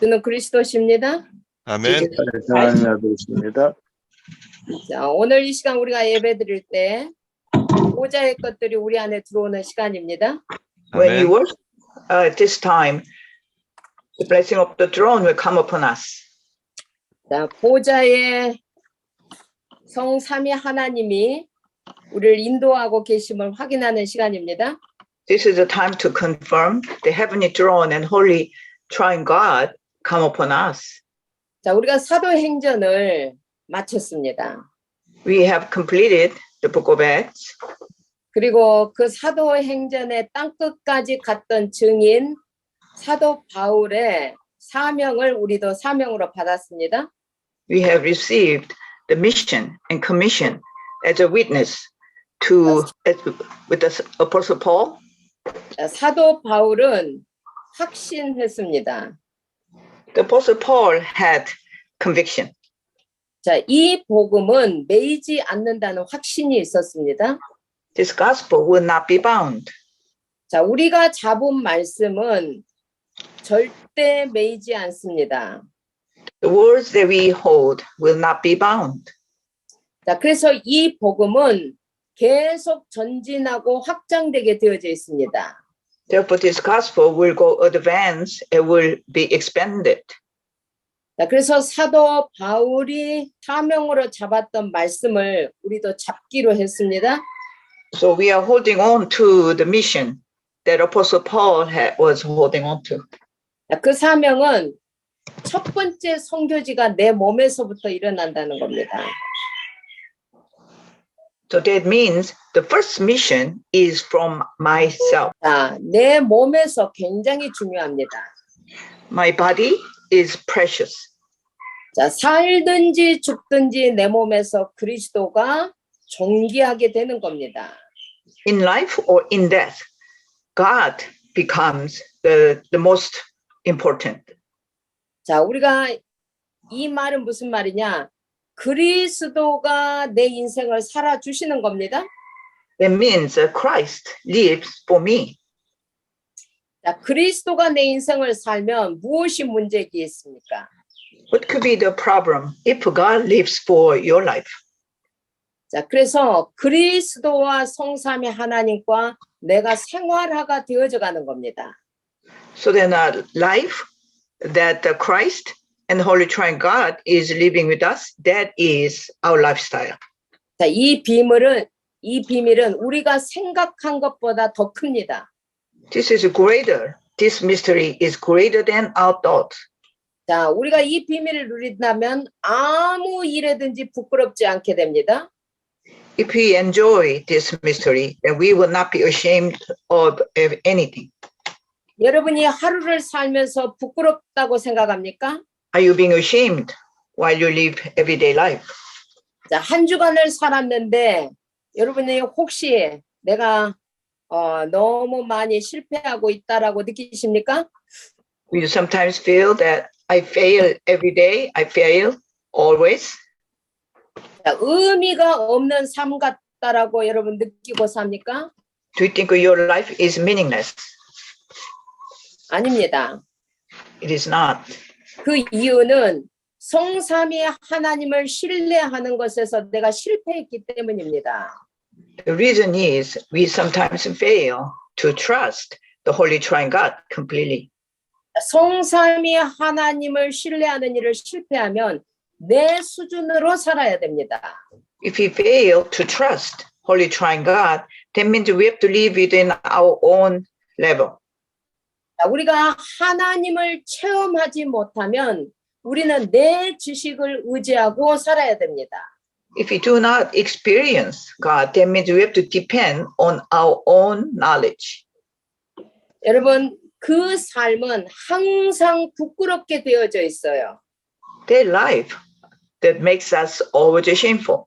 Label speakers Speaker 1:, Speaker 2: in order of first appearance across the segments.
Speaker 1: 주는 그리스도십니다.
Speaker 2: 아멘.
Speaker 3: 하나님 아버지입니다.
Speaker 1: 자, 오늘 이 시간 우리가 예배 드릴 때 보좌의 것들이 우리 안에 들어오는 시간입니다.
Speaker 4: When you
Speaker 2: 아멘.
Speaker 4: worship at this time, the blessing of the throne will come upon us.
Speaker 1: 자, 보좌의 성삼위 하나님이 우리를 인도하고 계심을 확인하는 시간입니다.
Speaker 4: This is a time to confirm the heavenly throne and holy triune God come upon us.
Speaker 1: 자, 우리가 사도행전을 마쳤습니다.
Speaker 4: We have completed the book of Acts.
Speaker 1: 그리고 그 사도행전의 땅끝까지 갔던 증인 사도 바울의 사명을 우리도 사명으로 받았습니다.
Speaker 4: We have received the mission and commission as a witness with the Apostle Paul.
Speaker 1: 자, 사도 바울은 확신했습니다.
Speaker 4: The Apostle Paul had conviction.
Speaker 1: 자, 이 복음은 매이지 않는다는 확신이 있었습니다.
Speaker 4: This gospel will not be bound.
Speaker 1: 자, 우리가 잡은 말씀은 절대 매이지 않습니다.
Speaker 4: The words that we hold will not be bound.
Speaker 1: 자, 그래서 이 복음은 계속 전진하고 확장되게 되어져 있습니다.
Speaker 4: Therefore, this gospel will go advance and will be expanded.
Speaker 1: 자, 그래서 사도 바울이 사명으로 잡았던 말씀을 우리도 잡기로 했습니다.
Speaker 4: So we are holding on to the mission that Apostle Paul was holding on to.
Speaker 1: 자, 그 사명은 첫 번째 선교지가 내 몸에서부터 일어난다는 겁니다.
Speaker 4: So that means the first mission is from myself.
Speaker 1: 자, 내 몸에서 굉장히 중요합니다.
Speaker 4: My body is precious.
Speaker 1: 자, 살든지 죽든지 내 몸에서 그리스도가 존귀하게 되는 겁니다.
Speaker 4: In life or in death, God becomes the most important.
Speaker 1: 자, 우리가 이 말은 무슨 말이냐? 그리스도가 내 인생을 살아주시는 겁니다.
Speaker 4: That means that Christ lives for me.
Speaker 1: 자, 그리스도가 내 인생을 살면 무엇이 문제겠습니까?
Speaker 4: What could be the problem if God lives for your life?
Speaker 1: 자, 그래서 그리스도와 성삼위 하나님과 내가 생활화가 되어져 가는 겁니다.
Speaker 4: So then our life that Christ and Holy Triune God is living with us, that is our lifestyle.
Speaker 1: 자, 이 비밀은 우리가 생각한 것보다 더 큽니다.
Speaker 4: This is greater. This mystery is greater than our thoughts.
Speaker 1: 자, 우리가 이 비밀을 누린다면 아무 일에든지 부끄럽지 않게 됩니다.
Speaker 4: If we enjoy this mystery, then we will not be ashamed of anything.
Speaker 1: 여러분이 하루를 살면서 부끄럽다고 생각합니까?
Speaker 4: Are you being ashamed while you live everyday life?
Speaker 1: 자, 한 주간을 살았는데 여러분이 혹시 내가 너무 많이 실패하고 있다라고 느끼십니까?
Speaker 4: You sometimes feel that I fail every day, I fail always.
Speaker 1: 자, 의미가 없는 삶 같다라고 여러분 느끼고 삽니까?
Speaker 4: Do you think your life is meaningless?
Speaker 1: 아닙니다.
Speaker 4: It is not.
Speaker 1: 그 이유는 성삼위 하나님을 신뢰하는 것에서 내가 실패했기 때문입니다.
Speaker 4: The reason is we sometimes fail to trust the Holy Triune God completely.
Speaker 1: 성삼위 하나님을 신뢰하는 일을 실패하면 내 수준으로 살아야 됩니다.
Speaker 4: If we fail to trust Holy Triune God, that means we have to live within our own level.
Speaker 1: 자, 우리가 하나님을 체험하지 못하면 우리는 내 지식을 의지하고 살아야 됩니다.
Speaker 4: If we do not experience God, that means we have to depend on our own knowledge.
Speaker 1: 여러분, 그 삶은 항상 부끄럽게 되어져 있어요.
Speaker 4: That life that makes us always shameful.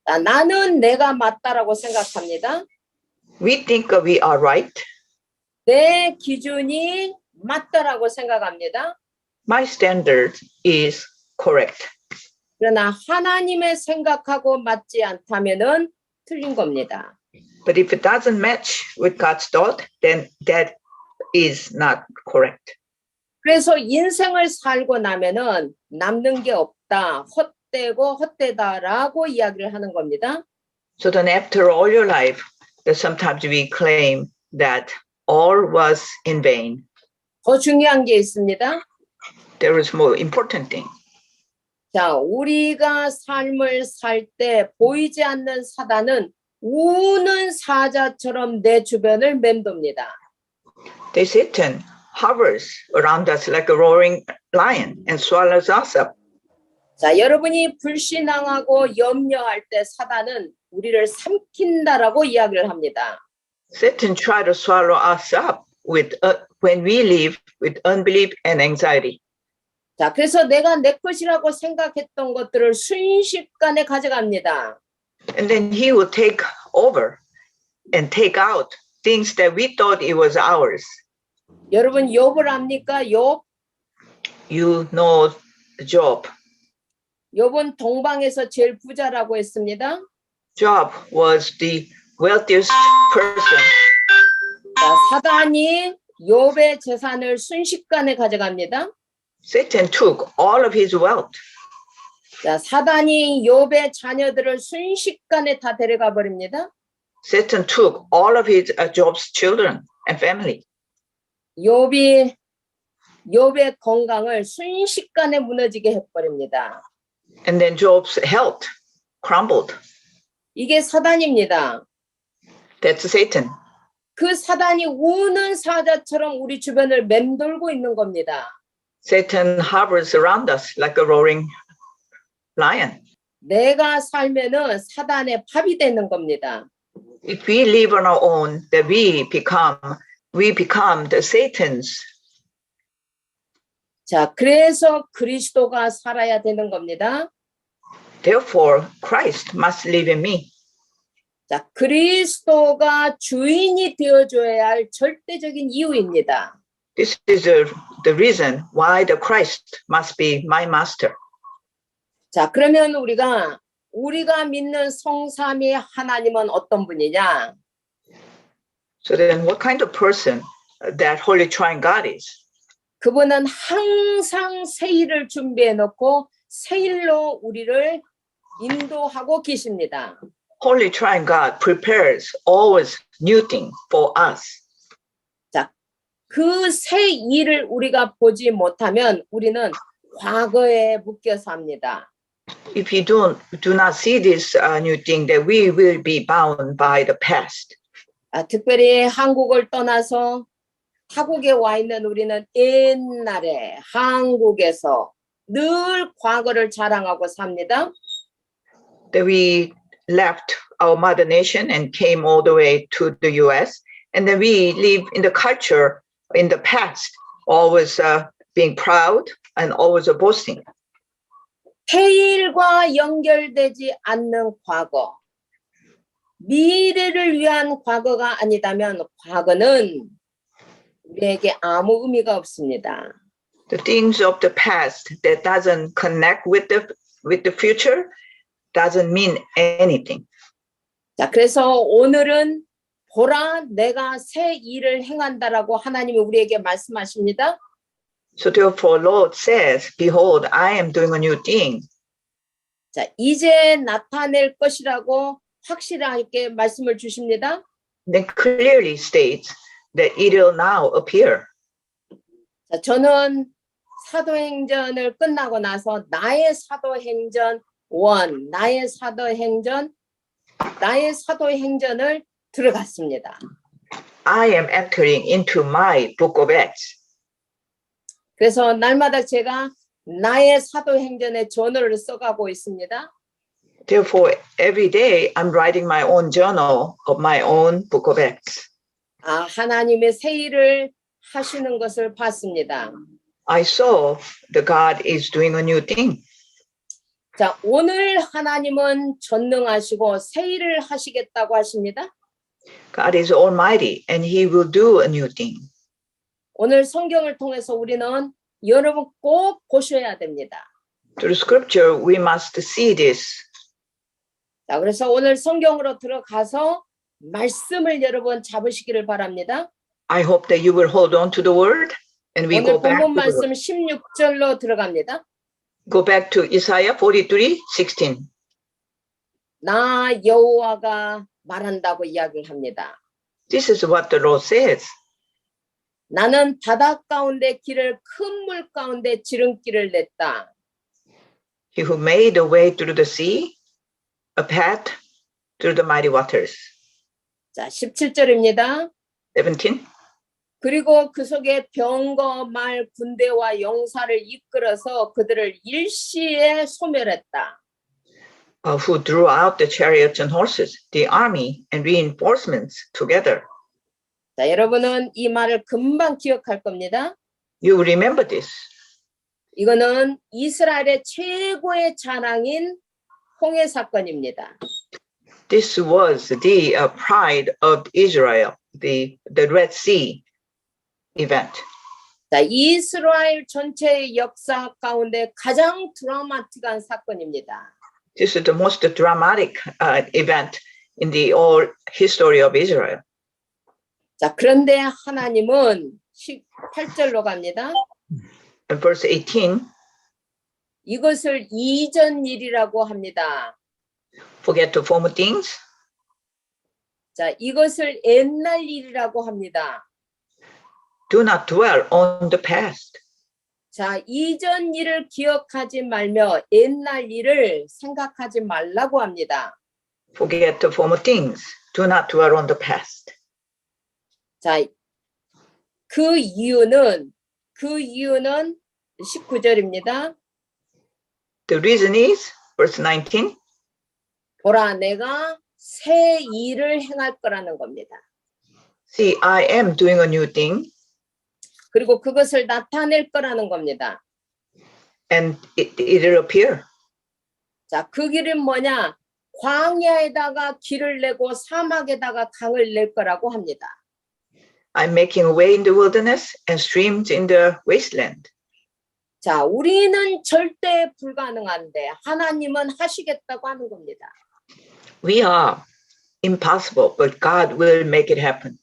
Speaker 1: 자, 나는 내가 맞다라고 생각합니다.
Speaker 4: We think we are right.
Speaker 1: 내 기준이 맞다라고 생각합니다.
Speaker 4: My standard is correct.
Speaker 1: 그러나 하나님의 생각하고 맞지 않다면은 틀린 겁니다.
Speaker 4: But if it doesn't match with God's thought, then that is not correct.
Speaker 1: 그래서 인생을 살고 나면은 남는 게 없다, 헛되고 헛되다라고 이야기를 하는 겁니다.
Speaker 4: So then after all your life, that sometimes we claim that all was in vain.
Speaker 1: 더 중요한 게 있습니다.
Speaker 4: There is more important thing.
Speaker 1: 자, 우리가 삶을 살 때 보이지 않는 사단은 우는 사자처럼 내 주변을 맴돕니다.
Speaker 4: The Satan hovers around us like a roaring lion and swallows us up.
Speaker 1: 자, 여러분이 불신앙하고 염려할 때 사단은 우리를 삼킨다라고 이야기를 합니다.
Speaker 4: Satan tries to swallow us up with when we live with unbelief and anxiety.
Speaker 1: 자, 그래서 내가 내 것이라고 생각했던 것들을 순식간에 가져갑니다.
Speaker 4: And then he will take over and take out things that we thought it was ours.
Speaker 1: 여러분 욥을 압니까? 욥?
Speaker 4: You know Job.
Speaker 1: 욥은 동방에서 제일 부자라고 했습니다.
Speaker 4: Job was the wealthiest person.
Speaker 1: 자, 사단이 욥의 재산을 순식간에 가져갑니다.
Speaker 4: Satan took all of his wealth.
Speaker 1: 자, 사단이 욥의 자녀들을 순식간에 다 데려가 버립니다.
Speaker 4: Satan took all of his Job's children and family.
Speaker 1: 욥의 건강을 순식간에 무너지게 해버립니다.
Speaker 4: And then Job's health crumbled.
Speaker 1: 이게 사단입니다.
Speaker 4: That's Satan.
Speaker 1: 그 사단이 우는 사자처럼 우리 주변을 맴돌고 있는 겁니다.
Speaker 4: Satan hovers around us like a roaring lion.
Speaker 1: 내가 살면은 사단의 밥이 되는 겁니다.
Speaker 4: If we live on our own, that we become the Satan's.
Speaker 1: 자, 그래서 그리스도가 살아야 되는 겁니다.
Speaker 4: Therefore, Christ must live in me.
Speaker 1: 자, 그리스도가 주인이 되어줘야 할 절대적인 이유입니다.
Speaker 4: This is the reason why the Christ must be my master.
Speaker 1: 자, 그러면 우리가 믿는 성삼위 하나님은 어떤 분이냐?
Speaker 4: So then what kind of person that Holy Triune God is?
Speaker 1: 그분은 항상 새 일을 준비해 놓고 새 일로 우리를 인도하고 계십니다.
Speaker 4: Holy Triune God prepares always new thing for us.
Speaker 1: 자, 그 새 일을 우리가 보지 못하면 우리는 과거에 묶여서 합니다.
Speaker 4: If you do not see this new thing, that we will be bound by the past.
Speaker 1: 특별히 한국을 떠나서 타국에 와 있는 우리는 옛날에 한국에서 늘 과거를 자랑하고 삽니다.
Speaker 4: That we left our mother nation and came all the way to the U.S. and then we live in the culture in the past, always being proud and always boasting.
Speaker 1: 해일과 연결되지 않는 과거, 미래를 위한 과거가 아니다면 과거는 우리에게 아무 의미가 없습니다.
Speaker 4: The things of the past that doesn't connect with the future doesn't mean anything.
Speaker 1: 자, 그래서 오늘은 보라 내가 새 일을 행한다라고 하나님이 우리에게 말씀하십니다.
Speaker 4: So therefore, Lord says, "Behold, I am doing a new thing."
Speaker 1: 자, 이제 나타낼 것이라고 확실하게 말씀을 주십니다.
Speaker 4: Then clearly states that it will now appear.
Speaker 1: 자, 저는 사도행전을 끝나고 나서 나의 사도행전을 들어갔습니다.
Speaker 4: I am entering into my book of Acts.
Speaker 1: 그래서 날마다 제가 나의 사도행전의 저널을 써가고 있습니다.
Speaker 4: Therefore, every day I'm writing my own journal of my own book of Acts.
Speaker 1: 아, 하나님의 새 일을 하시는 것을 봤습니다.
Speaker 4: I saw the God is doing a new thing.
Speaker 1: 자, 오늘 하나님은 전능하시고 새 일을 하시겠다고 하십니다.
Speaker 4: God is almighty and he will do a new thing.
Speaker 1: 오늘 성경을 통해서 우리는 여러분 꼭 보셔야 됩니다.
Speaker 4: Through scripture, we must see this.
Speaker 1: 자, 그래서 오늘 성경으로 들어가서 말씀을 여러분 잡으시기를 바랍니다.
Speaker 4: I hope that you will hold on to the word. And we
Speaker 1: 오늘
Speaker 4: go back
Speaker 1: 본문
Speaker 4: to,
Speaker 1: 말씀 16절로 들어갑니다.
Speaker 4: go back to Isaiah 43:16.
Speaker 1: 나 여호와가 말한다고 이야기를 합니다.
Speaker 4: This is what the Lord says.
Speaker 1: 나는 바다 가운데 길을 큰 물 가운데 지름길을 냈다.
Speaker 4: He who made a way through the sea, a path through the mighty waters.
Speaker 1: 자, 17절입니다.
Speaker 4: 17.
Speaker 1: 그리고 그 속에 병거, 말, 군대와 용사를 이끌어서 그들을 일시에 소멸했다.
Speaker 4: Who drew out the chariots and horses, the army and reinforcements together.
Speaker 1: 자, 여러분은 이 말을 금방 기억할 겁니다.
Speaker 4: You remember this.
Speaker 1: 이거는 이스라엘의 최고의 자랑인 홍해 사건입니다.
Speaker 4: This was the pride of Israel, the Red Sea event.
Speaker 1: 자, 이스라엘 전체의 역사 가운데 가장 드라마틱한 사건입니다.
Speaker 4: This is the most dramatic event in the whole history of Israel.
Speaker 1: 자, 그런데 하나님은 18절로 갑니다.
Speaker 4: In verse 18,
Speaker 1: 이것을 이전 일이라고 합니다.
Speaker 4: forget the former things.
Speaker 1: 자, 이것을 옛날 일이라고 합니다.
Speaker 4: Do not dwell on the past.
Speaker 1: 자, 이전 일을 기억하지 말며 옛날 일을 생각하지 말라고 합니다.
Speaker 4: Forget the former things. Do not dwell on the past.
Speaker 1: 자, 그 이유는 19절입니다.
Speaker 4: The reason is, verse 19,
Speaker 1: 보라, 내가 새 일을 행할 거라는 겁니다.
Speaker 4: see, I am doing a new thing,
Speaker 1: 그리고 그것을 나타낼 거라는 겁니다.
Speaker 4: and it'll appear.
Speaker 1: 자, 그 길은 뭐냐? 광야에다가 길을 내고 사막에다가 강을 낼 거라고 합니다.
Speaker 4: I'm making a way in the wilderness and streams in the wasteland.
Speaker 1: 자, 우리는 절대 불가능한데 하나님은 하시겠다고 하는 겁니다.
Speaker 4: We are impossible, but God will make it happen.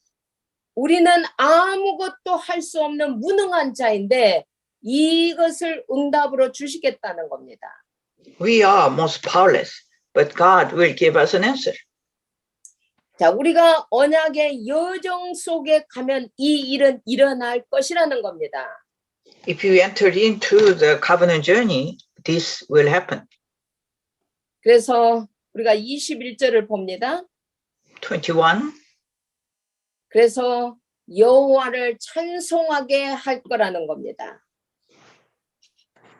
Speaker 1: 우리는 아무것도 할 수 없는 무능한 자인데 이것을 응답으로 주시겠다는 겁니다.
Speaker 4: We are most powerless, but God will give us an answer.
Speaker 1: 자, 우리가 언약의 여정 속에 가면 이 일은 일어날 것이라는 겁니다.
Speaker 4: If you enter into the covenant journey, this will happen.
Speaker 1: 그래서 우리가 21절을 봅니다.
Speaker 4: 21.
Speaker 1: 그래서 여호와를 찬송하게 할 거라는 겁니다.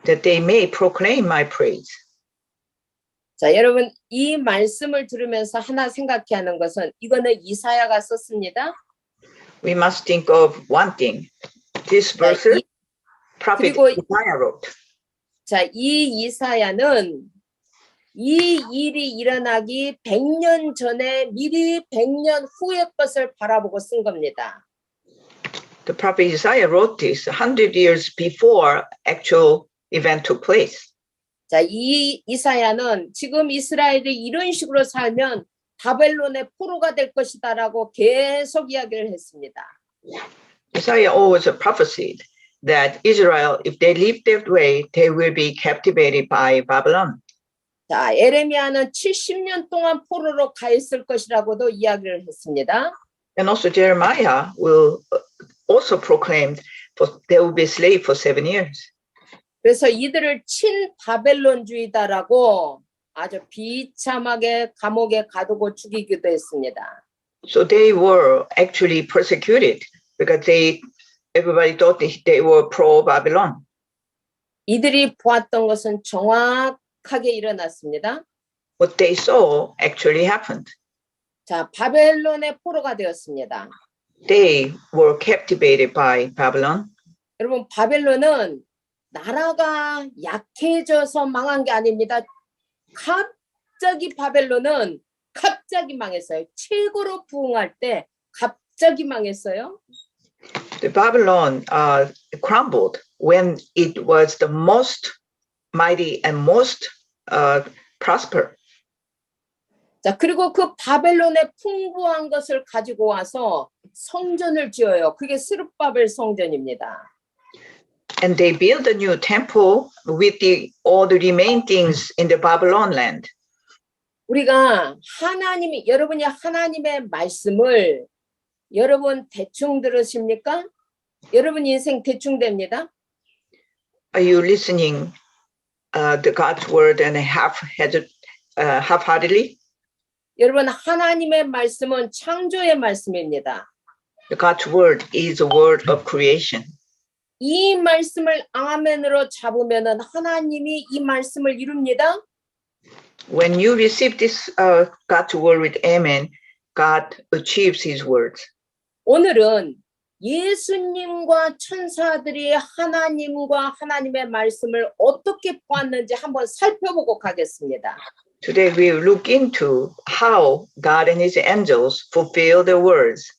Speaker 4: That they may proclaim my praise.
Speaker 1: 자, 여러분 이 말씀을 들으면서 하나 생각해야 하는 것은 이거는 이사야가 썼습니다.
Speaker 4: We must think of one thing. This verse, prophet
Speaker 1: 그리고-
Speaker 4: Isaiah wrote.
Speaker 1: 자, 이 이사야는 이 일이 일어나기 100년 전에 미리 100년 후의 것을 바라보고 쓴 겁니다.
Speaker 4: The prophet Isaiah wrote this 100 years before actual event took place.
Speaker 1: 자, 이 이사야는 지금 이스라엘이 이런 식으로 살면 바벨론의 포로가 될 것이다라고 계속 이야기를 했습니다.
Speaker 4: Isaiah always prophesied that Israel, if they live that way, they will be captivated by Babylon.
Speaker 1: 자, 에레미야는 70년 동안 포로로 가 있을 것이라고도 이야기를 했습니다.
Speaker 4: And also Jeremiah will also proclaim they will be slave for 7 years.
Speaker 1: 그래서 이들을 친바벨론주의다라고 아주 비참하게 감옥에 가두고 죽이기도 했습니다.
Speaker 4: So they were actually persecuted because everybody thought they were pro-Babylon.
Speaker 1: 이들이 보았던 것은 정확하게 일어났습니다.
Speaker 4: What they saw actually happened.
Speaker 1: 자, 바벨론의 포로가 되었습니다.
Speaker 4: They were captivated by Babylon.
Speaker 1: 여러분, 바벨론은 나라가 약해져서 망한 게 아닙니다. 갑자기 바벨론은 갑자기 망했어요. 최고로 부흥할 때 갑자기 망했어요.
Speaker 4: The Babylon crumbled when it was the most mighty and most prosper.
Speaker 1: 자, 그리고 그 바벨론의 풍부한 것을 가지고 와서 성전을 지어요. 그게 스룹바벨 성전입니다.
Speaker 4: And they built a new temple with all the remaining things in the Babylon land.
Speaker 1: 우리가 여러분이 하나님의 말씀을 여러분 대충 들으십니까? 여러분 인생 대충 됩니다.
Speaker 4: Are you listening the God's word and half-heartedly?
Speaker 1: 여러분 하나님의 말씀은 창조의 말씀입니다.
Speaker 4: The God's word is a word of creation.
Speaker 1: 이 말씀을 아멘으로 잡으면은 하나님이 이 말씀을 이룹니다.
Speaker 4: When you receive this God's word with amen, God achieves his words.
Speaker 1: 오늘은 예수님과 천사들이 하나님과 하나님의 말씀을 어떻게 보았는지 한번 살펴보고 가겠습니다.
Speaker 4: Today we will look into how God and his angels fulfill their words.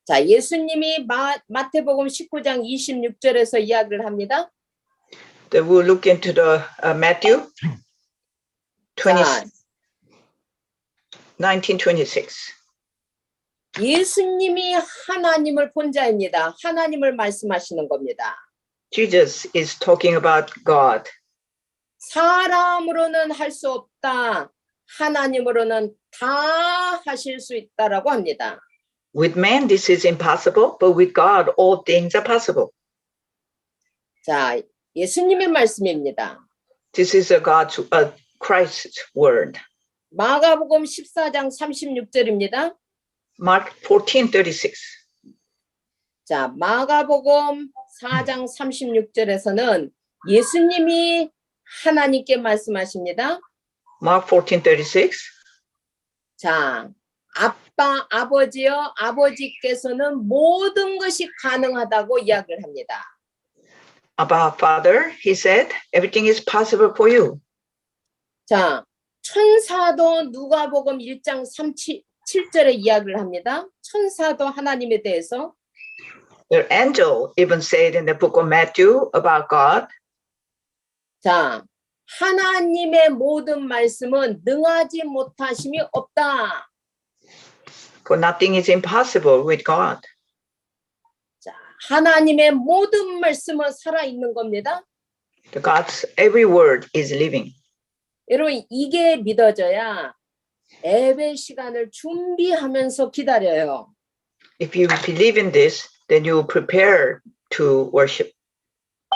Speaker 1: 자, 예수님이 마태복음 19장 26절에서 이야기를 합니다.
Speaker 4: Then we'll look into the Matthew 19:26.
Speaker 1: 예수님이 하나님을 본 자입니다. 하나님을 말씀하시는 겁니다.
Speaker 4: Jesus is talking about God.
Speaker 1: 사람으로는 할 수 없다. 하나님으로는 다 하실 수 있다라고 합니다.
Speaker 4: With man, this is impossible, but with God, all things are possible.
Speaker 1: 자, 예수님의 말씀입니다.
Speaker 4: This is Christ's word.
Speaker 1: 마가복음 14장 36절입니다.
Speaker 4: Mark 14:36.
Speaker 1: 자, 마가복음 4장 36절에서는 예수님이 하나님께 말씀하십니다.
Speaker 4: Mark 14:36.
Speaker 1: 자, 아버지여, 아버지께서는 모든 것이 가능하다고 이야기를 합니다.
Speaker 4: About Father, he said, everything is possible for you.
Speaker 1: 자, 천사도 누가복음 1장 7절에 이야기를 합니다. 천사도 하나님에 대해서.
Speaker 4: The angel even said in the book of Matthew about God.
Speaker 1: 자, 하나님의 모든 말씀은 능하지 못하심이 없다.
Speaker 4: For nothing is impossible with God.
Speaker 1: 자, 하나님의 모든 말씀은 살아있는 겁니다.
Speaker 4: God's every word is living.
Speaker 1: 여러분, 이게 믿어져야 예배 시간을 준비하면서 기다려요.
Speaker 4: If you believe in this, then you prepare to worship.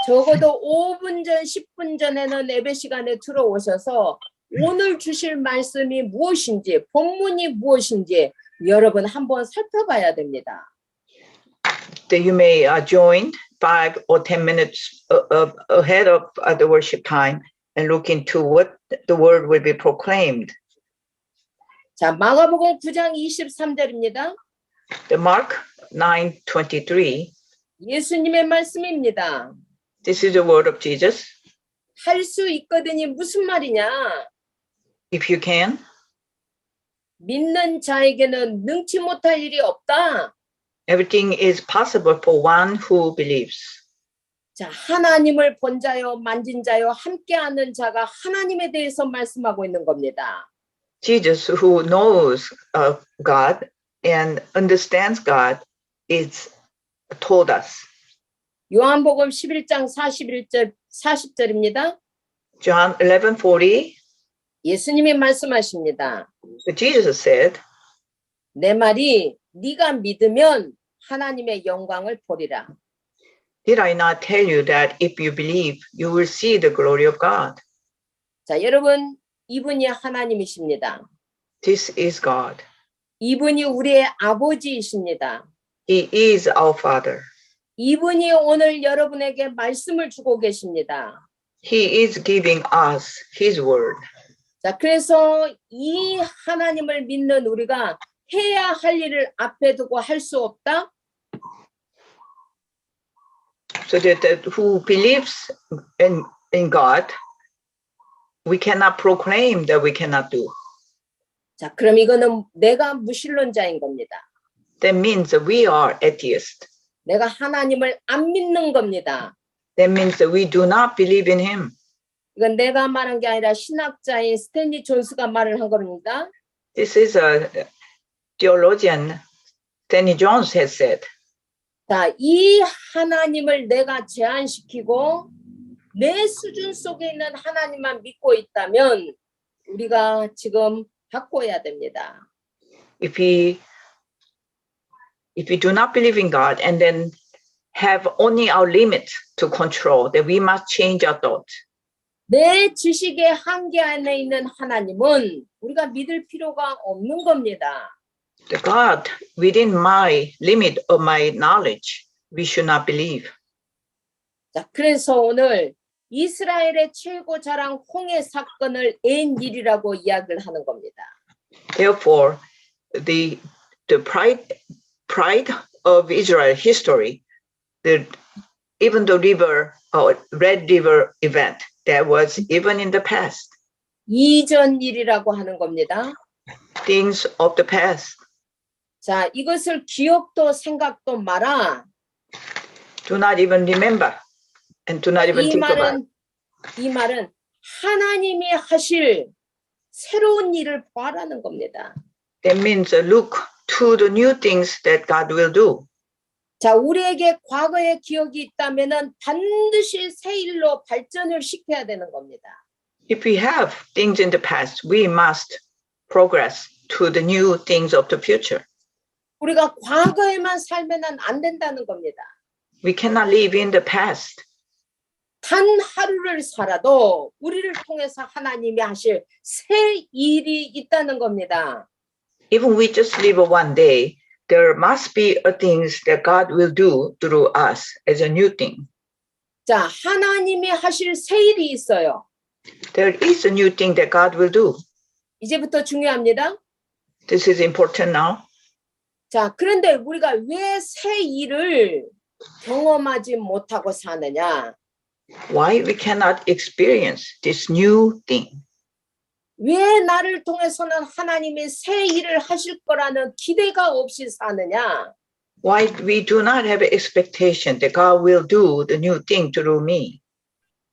Speaker 1: 적어도 5분 전, 10분 전에는 예배 시간에 들어오셔서 오늘 주실 말씀이 무엇인지, 본문이 무엇인지 여러분 한번 살펴봐야 됩니다.
Speaker 4: That you may join 5 or 10 minutes ahead of the worship time and look into what the word will be proclaimed.
Speaker 1: 자, 마가복음 9장 23절입니다.
Speaker 4: The Mark 9:23.
Speaker 1: 예수님의 말씀입니다.
Speaker 4: This is the word of Jesus.
Speaker 1: 할 수 있거든이 무슨 말이냐?
Speaker 4: If you can,
Speaker 1: 믿는 자에게는 능치 못할 일이 없다.
Speaker 4: everything is possible for one who believes.
Speaker 1: 자, 하나님을 본 자요, 만진 자요, 함께하는 자가 하나님에 대해서 말씀하고 있는 겁니다.
Speaker 4: Jesus, who knows God and understands God, is told us.
Speaker 1: 요한복음 11장 40절입니다.
Speaker 4: John 11:40.
Speaker 1: 예수님이 말씀하십니다.
Speaker 4: Jesus said,
Speaker 1: 내 말이 네가 믿으면 하나님의 영광을 보리라.
Speaker 4: Did I not tell you that if you believe, you will see the glory of God?
Speaker 1: 자, 여러분, 이분이 하나님이십니다.
Speaker 4: This is God.
Speaker 1: 이분이 우리의 아버지이십니다.
Speaker 4: He is our Father.
Speaker 1: 이분이 오늘 여러분에게 말씀을 주고 계십니다.
Speaker 4: He is giving us His word.
Speaker 1: 자, 그래서 이 하나님을 믿는 우리가 해야 할 일을 앞에 두고 할 수 없다.
Speaker 4: So that who believes in God, we cannot proclaim that we cannot do.
Speaker 1: 자, 그럼 이거는 내가 무신론자인 겁니다.
Speaker 4: That means that we are atheists.
Speaker 1: 내가 하나님을 안 믿는 겁니다.
Speaker 4: That means that we do not believe in Him.
Speaker 1: 이건 내가 말한 게 아니라 신학자인 스탠리 존스가 말을 한 겁니다.
Speaker 4: This is a theologian, Danny Jones has said.
Speaker 1: 자, 이 하나님을 내가 제한시키고 내 수준 속에 있는 하나님만 믿고 있다면 우리가 지금 바꿔야 됩니다.
Speaker 4: If we do not believe in God and then have only our limit to control, then we must change our thought.
Speaker 1: 내 지식의 한계 안에 있는 하나님은 우리가 믿을 필요가 없는 겁니다.
Speaker 4: The God within my limit of my knowledge, we should not believe.
Speaker 1: 자, 그래서 오늘 이스라엘의 최고 자랑 홍해 사건을 N일이라고 이야기를 하는 겁니다.
Speaker 4: Therefore, the pride of Israel history, even the Red River event that was even in the past,
Speaker 1: 이전 일이라고 하는 겁니다.
Speaker 4: things of the past.
Speaker 1: 자, 이것을 기억도 생각도 마라.
Speaker 4: Do not even remember and do not even think about it.
Speaker 1: 이 말은 하나님이 하실 새로운 일을 보아라는 겁니다.
Speaker 4: That means look to the new things that God will do.
Speaker 1: 자, 우리에게 과거의 기억이 있다면은 반드시 새 일로 발전을 시켜야 되는 겁니다.
Speaker 4: If we have things in the past, we must progress to the new things of the future.
Speaker 1: 우리가 과거에만 살면은 안 된다는 겁니다.
Speaker 4: We cannot live in the past.
Speaker 1: 단 하루를 살아도 우리를 통해서 하나님이 하실 새 일이 있다는 겁니다.
Speaker 4: Even we just live one day, there must be things that God will do through us as a new thing.
Speaker 1: 자, 하나님이 하실 새 일이 있어요.
Speaker 4: There is a new thing that God will do.
Speaker 1: 이제부터 중요합니다.
Speaker 4: This is important now.
Speaker 1: 자, 그런데 우리가 왜 새 일을 경험하지 못하고 사느냐?
Speaker 4: Why we cannot experience this new thing?
Speaker 1: 왜 나를 통해서는 하나님이 새 일을 하실 거라는 기대가 없이 사느냐?
Speaker 4: Why we do not have an expectation that God will do the new thing through me?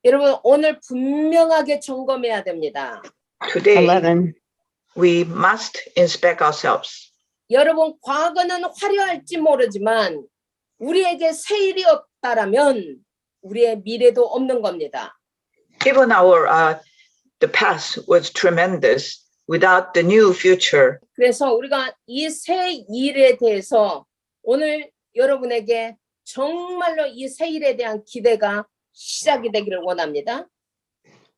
Speaker 1: 여러분, 오늘 분명하게 점검해야 됩니다.
Speaker 4: Today,
Speaker 3: 11.
Speaker 4: we must inspect ourselves.
Speaker 1: 여러분, 과거는 화려할지 모르지만 우리에게 새 일이 없다라면 우리의 미래도 없는 겁니다.
Speaker 4: Even the past was tremendous. Without the new future,
Speaker 1: 그래서 우리가 이 새 일에 대해서 오늘 여러분에게 정말로 이 새 일에 대한 기대가 시작이 되기를 원합니다.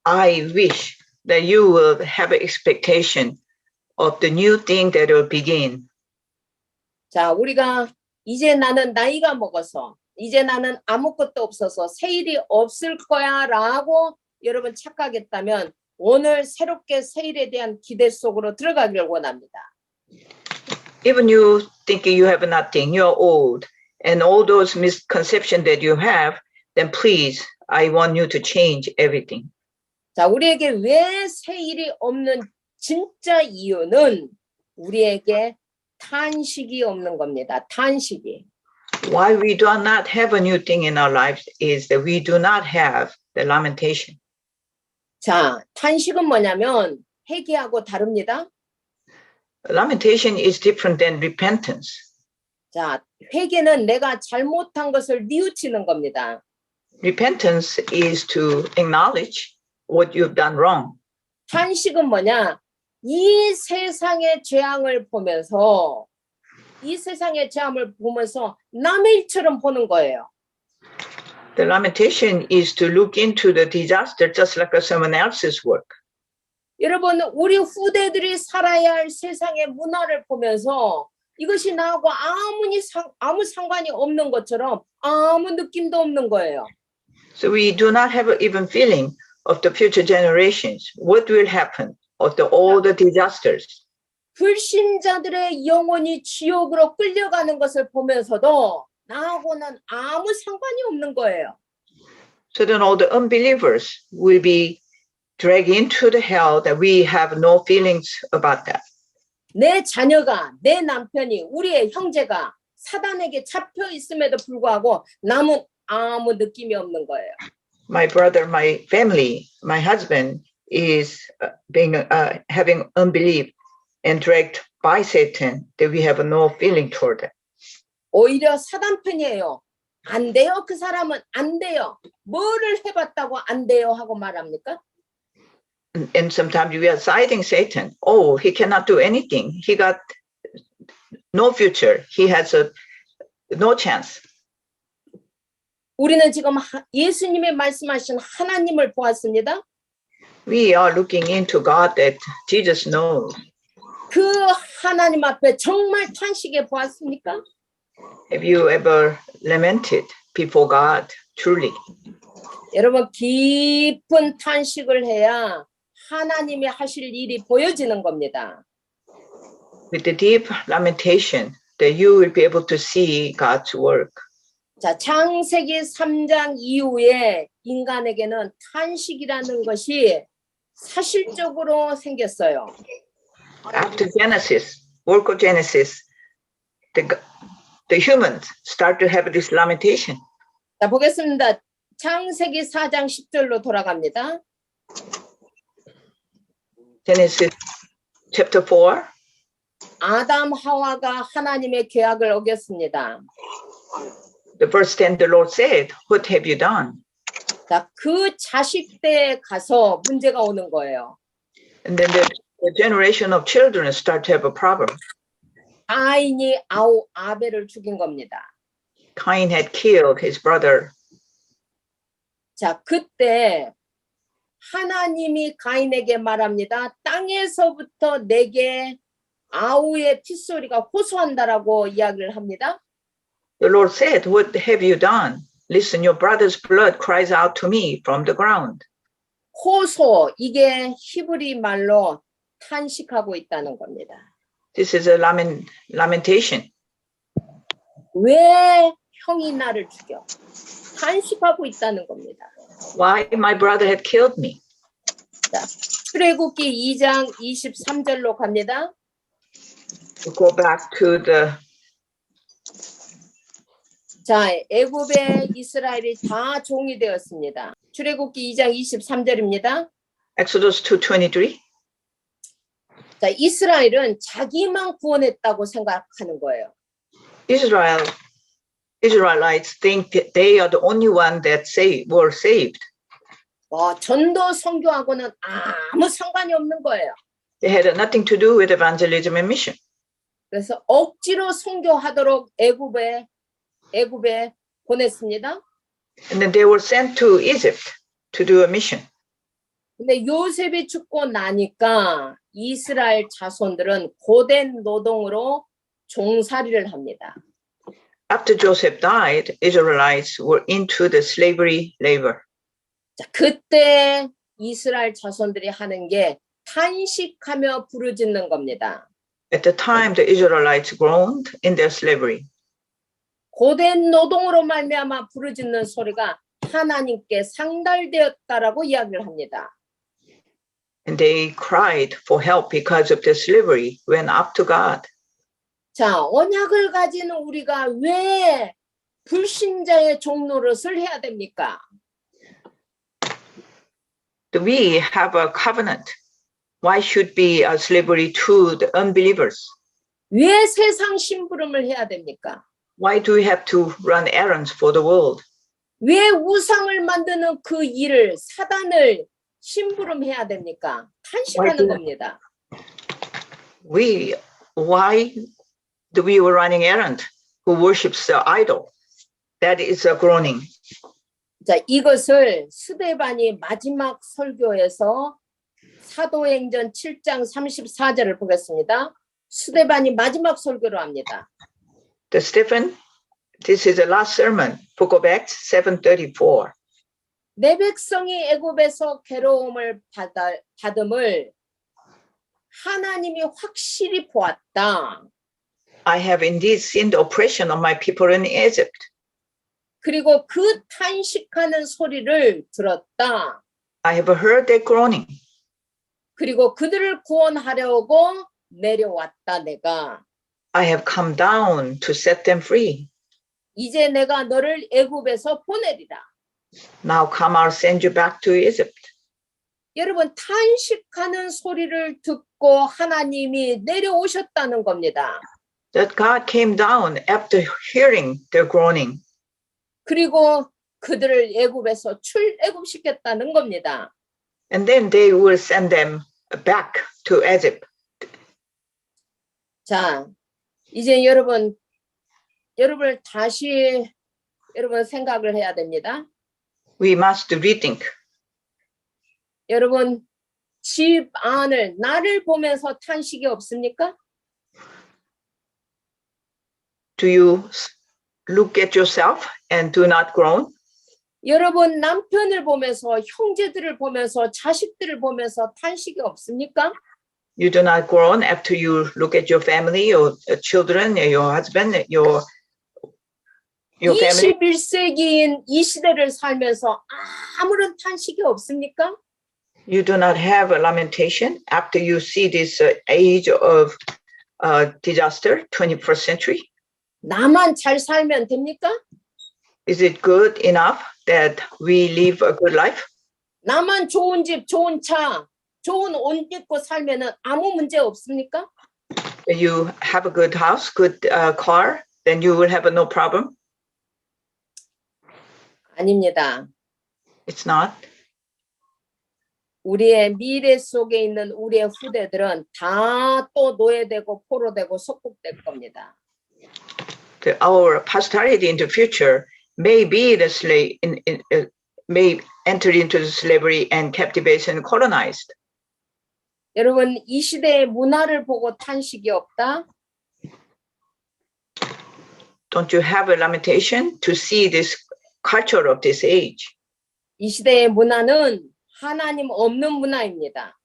Speaker 4: I wish that you will have an expectation of the new thing that will begin.
Speaker 1: 자, 우리가 이제 나는 나이가 먹어서 이제 나는 아무것도 없어서 새 일이 없을 거야 라고 여러분 착각했다면 오늘 새롭게 새 일에 대한 기대 속으로 들어가기를 원합니다.
Speaker 4: Even you think you have nothing, you're old, and all those misconceptions that you have, then please, I want you to change everything.
Speaker 1: 자, 우리에게 왜 새 일이 없는 진짜 이유는 우리에게 탄식이 없는 겁니다. 탄식이.
Speaker 4: Why we do not have a new thing in our lives is that we do not have the lamentation.
Speaker 1: 자, 탄식은 뭐냐면 회개하고 다릅니다.
Speaker 4: Lamentation is different than repentance.
Speaker 1: 자, 회개는 내가 잘못한 것을 뉘우치는 겁니다.
Speaker 4: Repentance is to acknowledge what you've done wrong.
Speaker 1: 탄식은 뭐냐? 이 세상의 재앙을 보면서 남의 일처럼 보는 거예요.
Speaker 4: The lamentation is to look into the disaster just like someone else's work.
Speaker 1: 여러분, 우리 후대들이 살아야 할 세상의 문화를 보면서 이것이 나하고 아무 상관이 없는 것처럼 아무 느낌도 없는 거예요.
Speaker 4: So we do not have an even feeling of the future generations. What will happen of all the disasters?
Speaker 1: 불신자들의 영혼이 지옥으로 끌려가는 것을 보면서도 나하고는 아무 상관이 없는 거예요.
Speaker 4: So then all the unbelievers will be dragged into the hell that we have no feelings about that.
Speaker 1: 내 자녀가, 내 남편이, 우리의 형제가 사단에게 잡혀 있음에도 불구하고 남은 아무 느낌이 없는 거예요.
Speaker 4: My brother, my family, my husband is having unbelief and dragged by Satan that we have no feeling toward that.
Speaker 1: 오히려 사단 편이에요. 안 돼요. 그 사람은 안 돼요. 뭐를 해봤다고 안 돼요 하고 말합니까?
Speaker 4: And sometimes we are citing Satan. Oh, he cannot do anything. He got no future. He has no chance.
Speaker 1: 우리는 지금 예수님의 말씀하신 하나님을 보았습니다.
Speaker 4: We are looking into God that Jesus knows.
Speaker 1: 그 하나님 앞에 정말 탄식해 보았습니까?
Speaker 4: Have you ever lamented before God truly?
Speaker 1: 여러분 깊은 탄식을 해야 하나님이 하실 일이 보여지는 겁니다.
Speaker 4: With the deep lamentation that you will be able to see God's work.
Speaker 1: 자, 창세기 3장 이후에 인간에게는 탄식이라는 것이 사실적으로 생겼어요.
Speaker 4: After Genesis, work of Genesis, the humans start to have this lamentation.
Speaker 1: 자, 보겠습니다. 창세기 4장 10절로 돌아갑니다.
Speaker 4: Genesis chapter 4.
Speaker 1: 아담 하와가 하나님의 계약을 어겼습니다.
Speaker 4: The verse 10, the Lord said, what have you done?
Speaker 1: 자, 그 자식 때에 가서 문제가 오는 거예요.
Speaker 4: And then the generation of children start to have a problem.
Speaker 1: 가인이 아벨을 죽인 겁니다.
Speaker 4: Cain had killed his brother.
Speaker 1: 자, 그때 하나님이 가인에게 말합니다. 땅에서부터 내게 아우의 핏소리가 호소한다라고 이야기를 합니다.
Speaker 4: The Lord said, what have you done? Listen, your brother's blood cries out to me from the ground.
Speaker 1: 호소, 이게 히브리 말로 탄식하고 있다는 겁니다.
Speaker 4: This is a lamentation.
Speaker 1: 왜 형이 나를 죽여? 탄식하고 있다는 겁니다.
Speaker 4: Why my brother had killed me?
Speaker 1: 자, 출애굽기 2장 23절로 갑니다.
Speaker 4: To go back to the
Speaker 1: 자, 애굽에 이스라엘이 다 종이 되었습니다. 출애굽기 2장 23절입니다.
Speaker 4: Exodus 2:23.
Speaker 1: 자, 이스라엘은 자기만 구원했다고 생각하는 거예요.
Speaker 4: Israelites think that they are the only one that were saved.
Speaker 1: 전도 선교하고는 아무 상관이 없는 거예요.
Speaker 4: They had nothing to do with evangelism and mission.
Speaker 1: 그래서 억지로 선교하도록 애굽에 보냈습니다.
Speaker 4: And then they were sent to Egypt to do a mission.
Speaker 1: 근데 요셉이 죽고 나니까 이스라엘 자손들은 고된 노동으로 종살이를 합니다.
Speaker 4: After Joseph died, Israelites were into the slavery labor.
Speaker 1: 자, 그때 이스라엘 자손들이 하는 게 탄식하며 부르짖는 겁니다.
Speaker 4: At the time, the Israelites groaned in their slavery.
Speaker 1: 고된 노동으로 말미암아 부르짖는 소리가 하나님께 상달되었다라고 이야기를 합니다.
Speaker 4: And they cried for help because of their slavery, went up to God.
Speaker 1: 자, 언약을 가진 우리가 왜 불신자의 종노릇을 해야 됩니까?
Speaker 4: We have a covenant. Why should be a slavery to the unbelievers?
Speaker 1: 왜 세상 심부름을 해야 됩니까?
Speaker 4: Why do we have to run errands for the world?
Speaker 1: 왜 우상을 만드는 그 일을 사단을 심부름해야 됩니까? 탄식하는 겁니다.
Speaker 4: Why do we were running errand who worships the idol? That is a groaning.
Speaker 1: 자, 이것을 스데반이 마지막 설교에서 사도행전 7장 34절을 보겠습니다. 스데반이 마지막 설교를 합니다.
Speaker 4: Stephen, this is the last sermon, Book of Acts 7:34.
Speaker 1: 내 백성이 애굽에서 괴로움을 받음을 하나님이 확실히 보았다.
Speaker 4: I have indeed seen the oppression of my people in Egypt.
Speaker 1: 그리고 그 탄식하는 소리를 들었다.
Speaker 4: I have heard their groaning.
Speaker 1: 그리고 그들을 구원하려고 내려왔다 내가.
Speaker 4: I have come down to set them free.
Speaker 1: 이제 내가 너를 애굽에서 보내리라.
Speaker 4: Now come, I'll send you back to Egypt.
Speaker 1: 여러분, 탄식하는 소리를 듣고 하나님이 내려오셨다는 겁니다.
Speaker 4: that God came down after hearing their groaning.
Speaker 1: 그리고 그들을 애굽에서 출애굽시켰다는 겁니다.
Speaker 4: And then they will send them back to Egypt.
Speaker 1: 자, 이제 여러분을 다시 여러분 생각을 해야 됩니다.
Speaker 4: We must rethink.
Speaker 1: 여러분 집 안을 나를 보면서 탄식이 없습니까?
Speaker 4: Do you look at yourself and do not groan?
Speaker 1: 여러분 남편을 보면서 형제들을 보면서 자식들을 보면서 탄식이 없습니까?
Speaker 4: You do not groan after you look at your family, your children, your husband, your family?
Speaker 1: 21세기인 이 시대를 살면서 아무런 탄식이 없습니까?
Speaker 4: You do not have a lamentation after you see this age of disaster, 21st century?
Speaker 1: 나만 잘 살면 됩니까?
Speaker 4: Is it good enough that we live a good life?
Speaker 1: 나만 좋은 집, 좋은 차, 좋은 옷 입고 살면은 아무 문제 없습니까?
Speaker 4: You have a good house, good car, then you will have no problem.
Speaker 1: 아닙니다.
Speaker 4: It's not.
Speaker 1: 우리의 미래 속에 있는 우리의 후대들은 다 또 노예되고 포로되고 속국될 겁니다.
Speaker 4: Our posterity in the future may be the slave, may enter into the slavery and captivation, colonized.
Speaker 1: 여러분 이 시대의 문화를 보고 탄식이 없다?
Speaker 4: Don't you have a lamentation to see this culture of this age?
Speaker 1: 이 시대의 문화는 하나님 없는 문화입니다.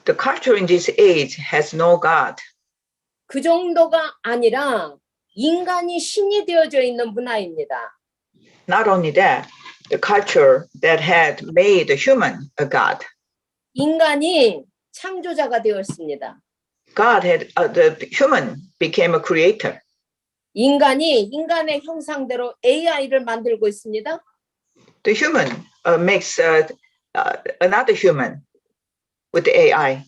Speaker 4: The culture in this age has no God.
Speaker 1: 그 정도가 아니라 인간이 신이 되어져 있는 문화입니다.
Speaker 4: Not only that, the culture that had made the human a God.
Speaker 1: 인간이 창조자가 되었습니다.
Speaker 4: God had, the human became a creator.
Speaker 1: 인간이 인간의 형상대로 AI를 만들고 있습니다.
Speaker 4: The human makes another human with the AI.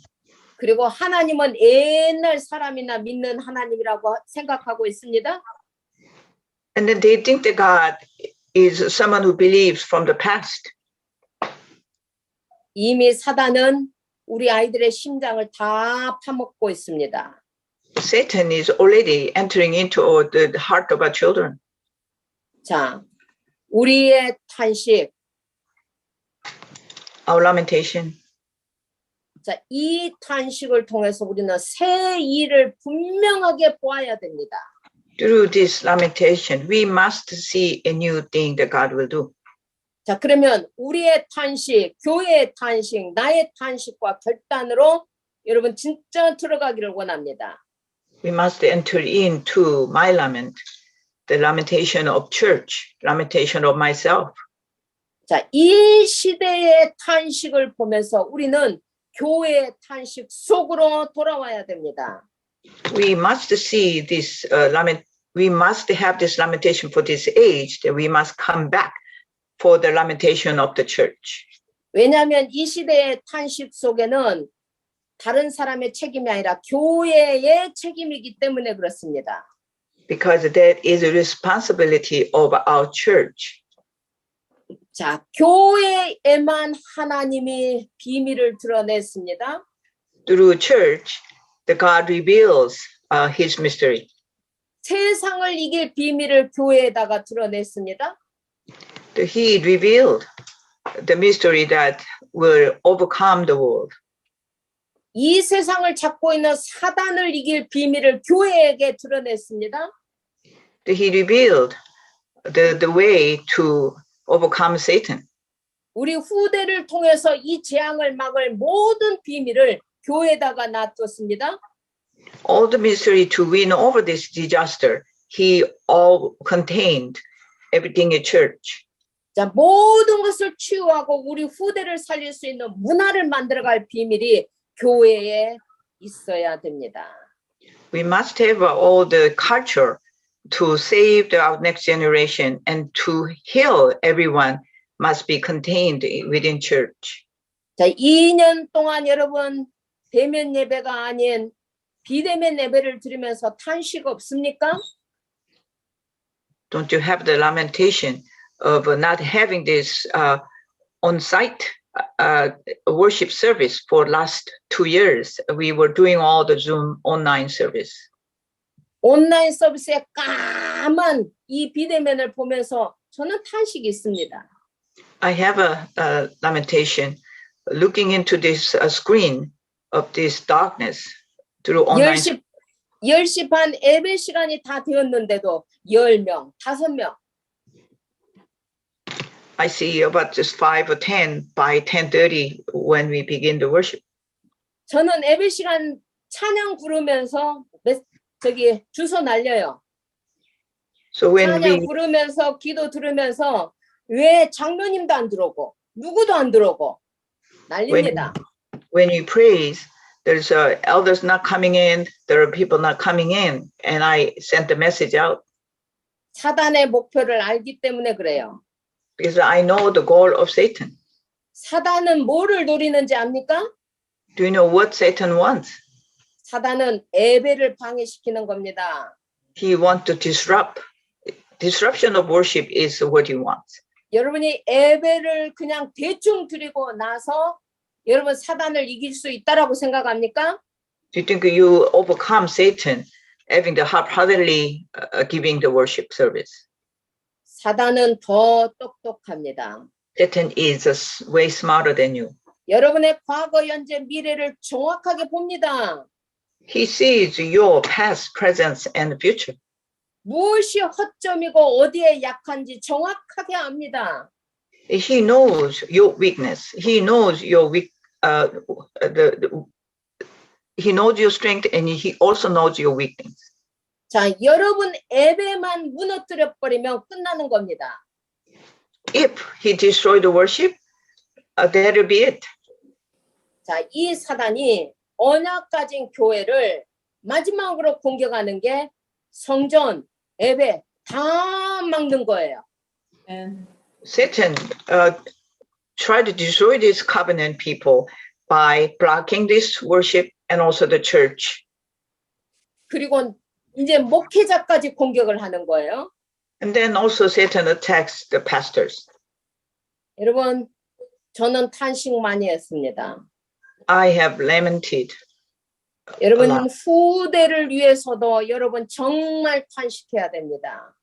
Speaker 1: 그리고 하나님은 옛날 사람이나 믿는 하나님이라고 생각하고 있습니다.
Speaker 4: And then they think that God is someone who believes from the past.
Speaker 1: 이미 사단은 우리 아이들의 심장을 다 파먹고 있습니다.
Speaker 4: Satan is already entering into the heart of our children.
Speaker 1: 자, 우리의 탄식.
Speaker 4: Our lamentation.
Speaker 1: 자, 이 탄식을 통해서 우리는 새 일을 분명하게 보아야 됩니다.
Speaker 4: Through this lamentation, we must see a new thing that God will do.
Speaker 1: 자, 그러면 우리의 탄식, 교회의 탄식, 나의 탄식과 결단으로 여러분 진짜 들어가기를 원합니다.
Speaker 4: We must enter into my lament, the lamentation of church, lamentation of myself.
Speaker 1: 자, 이 시대의 탄식을 보면서 우리는 교회의 탄식 속으로 돌아와야 됩니다.
Speaker 4: We must see this we must have this lamentation for this age, that we must come back for the lamentation of the church.
Speaker 1: 왜냐하면 이 시대의 탄식 속에는 다른 사람의 책임이 아니라 교회의 책임이기 때문에 그렇습니다.
Speaker 4: Because that is a responsibility of our church.
Speaker 1: 자, 교회에만 하나님이 비밀을 드러냈습니다.
Speaker 4: Through church, the God reveals his mystery.
Speaker 1: 세상을 이길 비밀을 교회에다가 드러냈습니다.
Speaker 4: He revealed the mystery that will overcome the world.
Speaker 1: 이 세상을 잡고 있는 사단을 이길 비밀을 교회에게 드러냈습니다.
Speaker 4: He revealed the way to overcome Satan.
Speaker 1: 우리 후대를 통해서 이 재앙을 막을 모든 비밀을 교회에다가 놔뒀습니다.
Speaker 4: All the mystery to win over this disaster, he all contained everything in church.
Speaker 1: 자, 모든 것을 치유하고 우리 후대를 살릴 수 있는 문화를 만들어갈 비밀이 교회에 있어야 됩니다.
Speaker 4: We must have all the culture to save our next generation and to heal everyone must be contained within church.
Speaker 1: 자, 2년 동안 여러분 대면 예배가 아닌 비대면 예배를 드리면서 탄식 없습니까?
Speaker 4: Don't you have the lamentation of not having this on-site worship service for last 2 years? We were doing all the Zoom online service.
Speaker 1: 온라인 서비스의 까만 이 비대면을 보면서 저는 탄식이 있습니다.
Speaker 4: I have a lamentation looking into this screen of this darkness through online.
Speaker 1: 10시 반 예배 시간이 다 되었는데도 10명, 5명.
Speaker 4: I see about just 5 or 10 by 10:30 when we begin the worship.
Speaker 1: 저는 예배 시간 찬양 부르면서 저기 주소 날려요.
Speaker 4: So when
Speaker 1: 찬양
Speaker 4: we
Speaker 1: 부르면서 기도 들으면서 왜 장로님도 안 들어오고 누구도 안 들어오고 난립니다.
Speaker 4: when you praise, there's elders not coming in, there are people not coming in, and I sent the message out
Speaker 1: 사단의 목표를 알기 때문에 그래요.
Speaker 4: because I know the goal of Satan.
Speaker 1: 사단은 뭐를 노리는지 압니까?
Speaker 4: Do you know what Satan wants?
Speaker 1: 사단은 예배를 방해시키는 겁니다.
Speaker 4: He wants to disrupt. Disruption of worship is what he wants.
Speaker 1: 여러분이 예배를 그냥 대충 드리고 나서 여러분 사단을 이길 수 있다라고 생각합니까?
Speaker 4: Do you think you overcome Satan having the half-heartedly giving the worship service?
Speaker 1: 사단은 더 똑똑합니다.
Speaker 4: Satan is way smarter than you.
Speaker 1: 여러분의 과거, 현재, 미래를 정확하게 봅니다.
Speaker 4: He sees your past, present, and future.
Speaker 1: 무엇이 허점이고 어디에 약한지 정확하게 압니다.
Speaker 4: He knows your weakness. He knows your he knows your strength, and he also knows your weakness.
Speaker 1: 자, 여러분 예배만 무너뜨려 버리면 끝나는 겁니다.
Speaker 4: If he destroyed the worship, that'll be it.
Speaker 1: 자, 이 사단이 언약 가진 교회를 마지막으로 공격하는 게 성전, 예배 다 막는 거예요.
Speaker 4: Satan tried to destroy this covenant people by blocking this worship and also the church.
Speaker 1: 그리고 이제 목회자까지 공격을 하는 거예요.
Speaker 4: And then also Satan attacks the pastors.
Speaker 1: 여러분, 저는 탄식 많이 했습니다.
Speaker 4: I have lamented.
Speaker 1: 여러분
Speaker 4: Allah.
Speaker 1: 후대를 위해서도 여러분 정말 탄식해야 됩니다.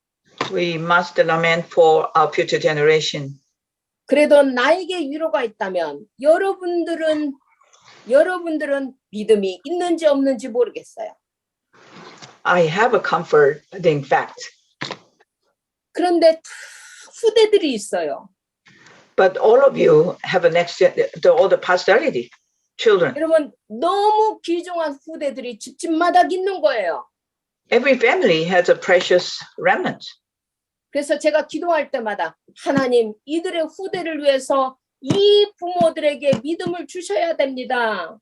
Speaker 4: We must lament for our future generation.
Speaker 1: 그래도 나에게 위로가 있다면 여러분들은 믿음이 있는지 없는지 모르겠어요.
Speaker 4: I have a comforting fact.
Speaker 1: 그런데 다 후대들이 있어요.
Speaker 4: But all of you have a all the posterity, children.
Speaker 1: 여러분 너무 귀중한 후대들이 집집마다 있는 거예요.
Speaker 4: Every family has a precious remnant.
Speaker 1: 그래서 제가 기도할 때마다 하나님 이들의 후대를 위해서 이 부모들에게 믿음을 주셔야 됩니다.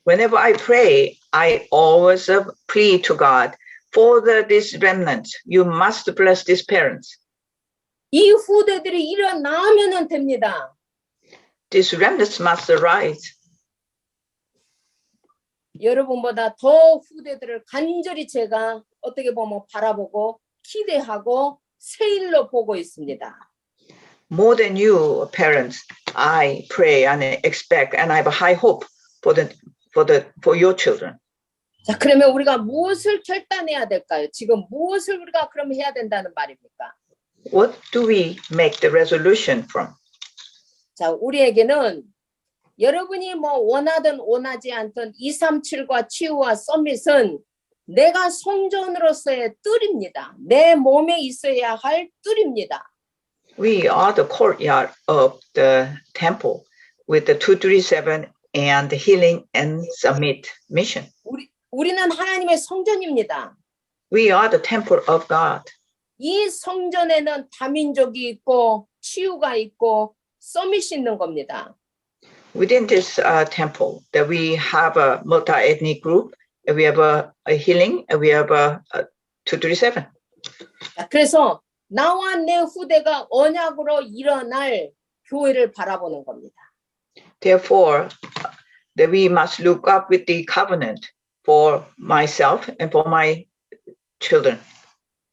Speaker 4: Whenever I pray, I always plead to God for this remnant. You must bless these parents.
Speaker 1: 이 후대들이 일어나면은 됩니다.
Speaker 4: These remnants must arise.
Speaker 1: 여러분보다 더 후대들을 간절히 제가 어떻게 보면 바라보고 기대하고 새 일로 보고 있습니다.
Speaker 4: More than you, parents, I pray and expect, and I have a high hope for your children.
Speaker 1: 자, 그러면 우리가 무엇을 결단해야 될까요? 지금 무엇을 우리가 그럼 해야 된다는 말입니까?
Speaker 4: What do we make the resolution from?
Speaker 1: 자, 우리에게는 여러분이 뭐 원하든 원하지 않든 237과 치유와 서밋은 내가 성전으로서의 뜰입니다. 내 몸에 있어야 할 뜰입니다.
Speaker 4: We are the courtyard of the temple with the 237 and the healing and submit mission.
Speaker 1: 우리는 하나님의 성전입니다.
Speaker 4: We are the temple of God.
Speaker 1: 이 성전에는 다민족이 있고 치유가 있고 서밋이 있는 겁니다.
Speaker 4: Within this temple, that we have a multi-ethnic group, and we have a healing, and we have a 237.
Speaker 1: 자, 그래서 나와 내 후대가 언약으로 일어날 교회를 바라보는 겁니다.
Speaker 4: Therefore, that we must look up with the covenant for myself and for my children.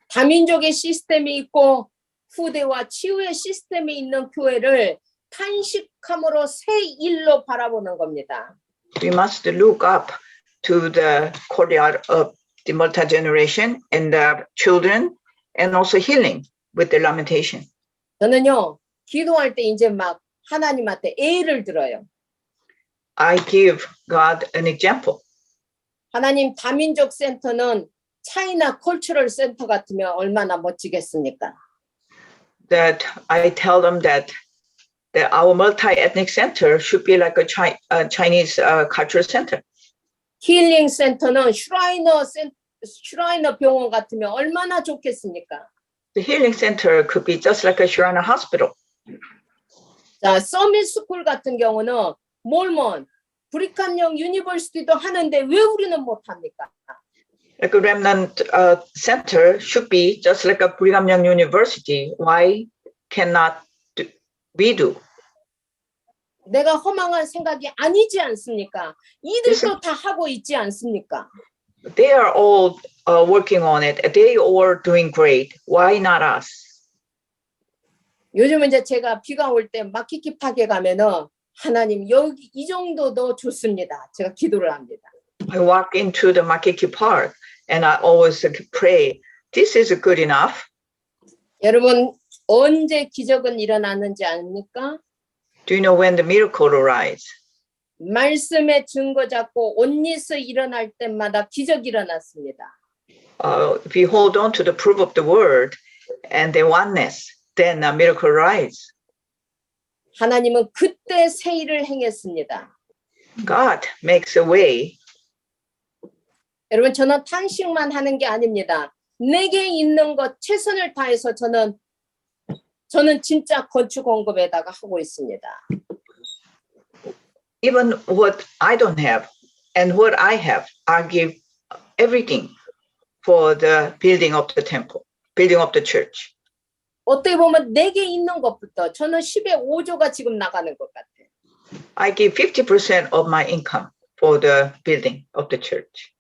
Speaker 1: 다민족의 시스템이 있고 후대와 치유의 시스템이 있는 교회를 탄식함으로 새 일로 바라보는 겁니다.
Speaker 4: We must look up to the courtyard of the multi-generation and the children and also healing with the lamentation.
Speaker 1: 저는요, 기도할 때 이제 막 하나님한테 예를 들어요.
Speaker 4: I give God an example.
Speaker 1: 하나님 다민족 센터는 차이나 컬처럴 센터 같으면 얼마나 멋지겠습니까?
Speaker 4: That I tell them that our multi-ethnic center should be like a Chinese cultural center.
Speaker 1: 힐링 센터는 슈라이너 병원 같으면 얼마나 좋겠습니까?
Speaker 4: The healing center could be just like a Shrine hospital.
Speaker 1: 자, 서밋 스쿨 같은 경우는 몰몬, 브리캄령 유니버시티도 하는데 왜 우리는 못합니까?
Speaker 4: Like a remnant center should be just like a Brigham Young University. Why cannot we do?
Speaker 1: 내가 허망한 생각이 아니지 않습니까? 이들도 다 하고 있지 않습니까?
Speaker 4: They are all working on it. They are doing great. Why not us?
Speaker 1: 요즘은 이제 제가 비가 올 때 마키키 파크에 가면은 하나님 여기 이 정도도 좋습니다. 제가 기도를 합니다.
Speaker 4: I walk into the Makiki Park and I always pray, this is good enough.
Speaker 1: 여러분 언제 기적은 일어나는지 아닙니까?
Speaker 4: Do you know when the miracle arrives?
Speaker 1: 말씀의 증거 잡고 온니스 일어날 때마다 기적이 일어났습니다.
Speaker 4: If we hold on to the proof of the word and the oneness, then a miracle arrives.
Speaker 1: 하나님은 그때 새 일을 행했습니다.
Speaker 4: God makes a way.
Speaker 1: 여러분 저는 탄식만 하는 게 아닙니다. 내게 있는 것 최선을 다해서 저는 진짜 건축 공급에다가 하고 있습니다.
Speaker 4: Even what I don't have and what I have, I give everything for the building of the temple, building of the church.
Speaker 1: 어떻게 보면 내게 있는 것부터 저는 10의 5조가 지금 나가는 것 같아요.
Speaker 4: I give 50% of my income for the building of the church.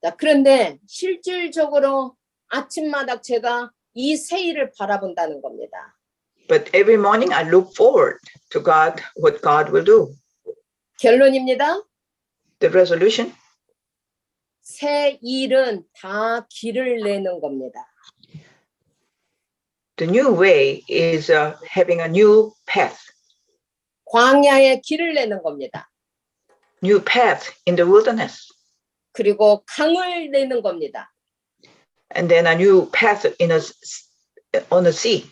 Speaker 1: 자, 그런데 실질적으로 아침마다 제가 이 새 일을 바라본다는 겁니다.
Speaker 4: But every morning I look forward to God, what God will do.
Speaker 1: 결론입니다.
Speaker 4: The resolution,
Speaker 1: 새 일은 다 길을 내는 겁니다.
Speaker 4: the new way is having a new path,
Speaker 1: 광야에 길을 내는 겁니다.
Speaker 4: new path in the wilderness,
Speaker 1: 그리고 강을 내는 겁니다.
Speaker 4: and then a new path on the sea.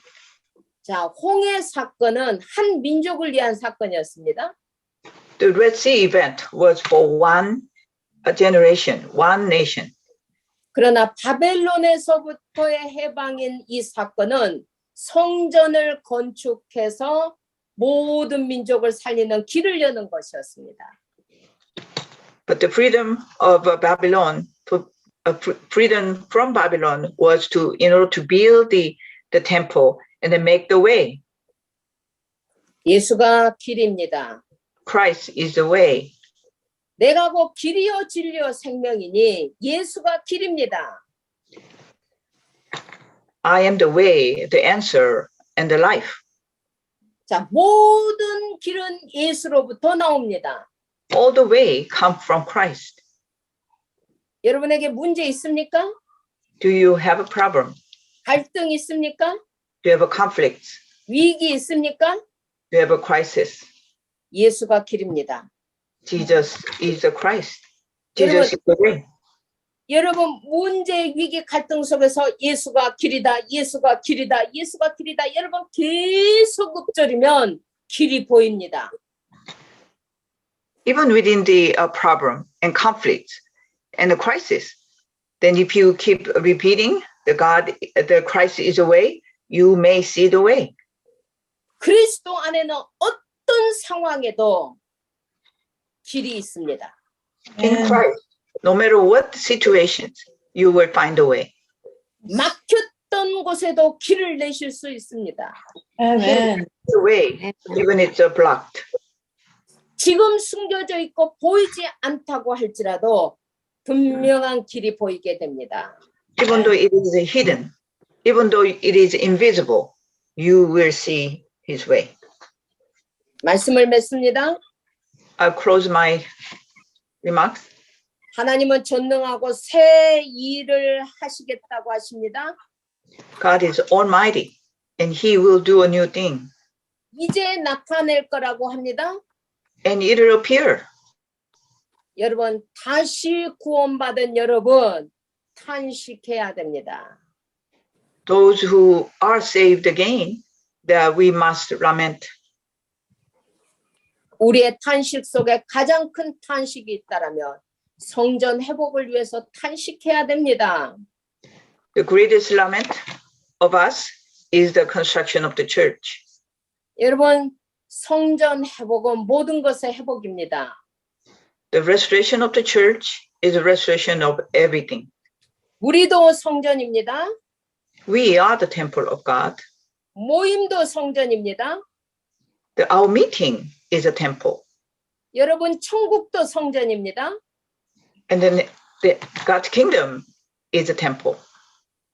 Speaker 1: 자, 홍해 사건은 한 민족을 위한 사건이었습니다.
Speaker 4: The Red Sea event was for one generation, one nation.
Speaker 1: 그러나 바벨론에서부터의 해방인 이 사건은 성전을 건축해서 모든 민족을 살리는 길을 여는 것이었습니다.
Speaker 4: But the freedom of Babylon, freedom from Babylon was in order to build the temple and then make the way.
Speaker 1: 예수가 길입니다.
Speaker 4: Christ is the way.
Speaker 1: 내가 곧 길이요 진리요 생명이니 예수가 길입니다.
Speaker 4: I am the way, the answer, and the life.
Speaker 1: 자, 모든 길은 예수로부터 나옵니다.
Speaker 4: All the way come from Christ.
Speaker 1: 여러분에게 문제 있습니까?
Speaker 4: Do you have a problem?
Speaker 1: 갈등 있습니까?
Speaker 4: Do you have a conflict?
Speaker 1: 위기 있습니까?
Speaker 4: Do you have a crisis?
Speaker 1: 예수가 길입니다.
Speaker 4: Jesus is the Christ. Jesus is the way.
Speaker 1: 여러분 문제 위기 갈등 속에서 예수가 길이다, 예수가 길이다, 예수가 길이다. 여러분 계속 읊조리면 길이 보입니다.
Speaker 4: Even within the problem and conflict and the crisis, then if you keep repeating the Christ is the way, you may see the way.
Speaker 1: 그리스도 안에는 어떤 상황에도 길이 있습니다.
Speaker 4: In Christ, no matter what situations, you will find a way.
Speaker 1: 막혔던 곳에도 길을 내실 수 있습니다.
Speaker 2: Amen.
Speaker 4: The way, even it's blocked.
Speaker 1: 지금 숨겨져 있고 보이지 않다고 할지라도 분명한 길이 보이게 됩니다.
Speaker 4: Even though it is hidden, even though it is invisible, you will see his way.
Speaker 1: 말씀을 맺습니다.
Speaker 4: I'll close my remarks.
Speaker 1: 하나님은 전능하고 새 일을 하시겠다고 하십니다.
Speaker 4: God is almighty and he will do a new thing
Speaker 1: 이제 나타낼 거라고 합니다.
Speaker 4: and it will appear.
Speaker 1: 여러분, 다시 구원받은 여러분, 탄식해야 됩니다.
Speaker 4: Those who are saved again, that we must lament.
Speaker 1: 우리의 탄식 속에 가장 큰 탄식이 있다라면 성전 회복을 위해서 탄식해야 됩니다.
Speaker 4: The greatest lament of us is the construction of the church.
Speaker 1: 여러분, 성전 회복은 모든 것의 회복입니다.
Speaker 4: The restoration of the church is a restoration of everything.
Speaker 1: 우리도 성전입니다.
Speaker 4: We are the temple of God.
Speaker 1: 모임도 성전입니다.
Speaker 4: Our meeting is a temple.
Speaker 1: 여러분, 천국도 성전입니다.
Speaker 4: And then God's kingdom is a temple.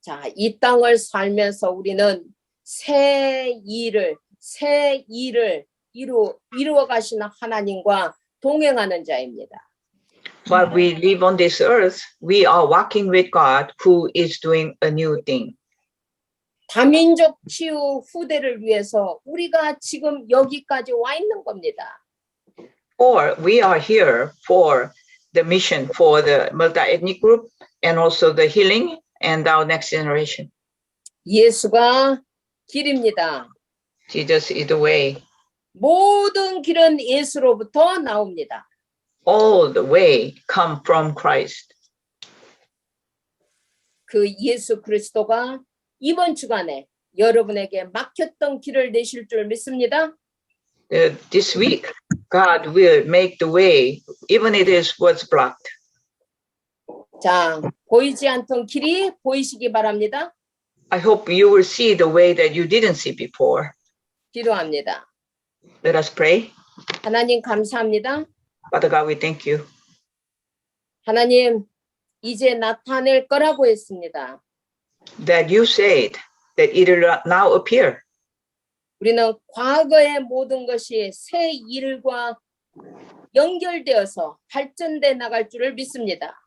Speaker 1: 자, 이 땅을 살면서 우리는 새 일을 이루어 가시는 하나님과 동행하는 자입니다.
Speaker 4: While we live on this earth, we are walking with God who is doing a new thing.
Speaker 1: 다민족 치유 후대를 위해서 우리가 지금 여기까지 와 있는 겁니다.
Speaker 4: Or we are here for the mission for the multi-ethnic group and also the healing and our next generation.
Speaker 1: 예수가 길입니다.
Speaker 4: Jesus is the way.
Speaker 1: 모든 길은 예수로부터 나옵니다.
Speaker 4: All the way come from Christ.
Speaker 1: 그 예수 그리스도가 이번 주간에 여러분에게 막혔던 길을 내실 줄 믿습니다.
Speaker 4: This week, God will make the way, even it was blocked.
Speaker 1: 자, 보이지 않던 길이 보이시기 바랍니다.
Speaker 4: I hope you will see the way that you didn't see before.
Speaker 1: 기도합니다.
Speaker 4: Let us pray.
Speaker 1: 하나님 감사합니다.
Speaker 4: Father God, we thank you.
Speaker 1: 하나님, 이제 나타낼 거라고 했습니다.
Speaker 4: That you said that it will now appear.
Speaker 1: 우리는 과거의 모든 것이 새 일과 연결되어서 발전돼 나갈 줄을 믿습니다.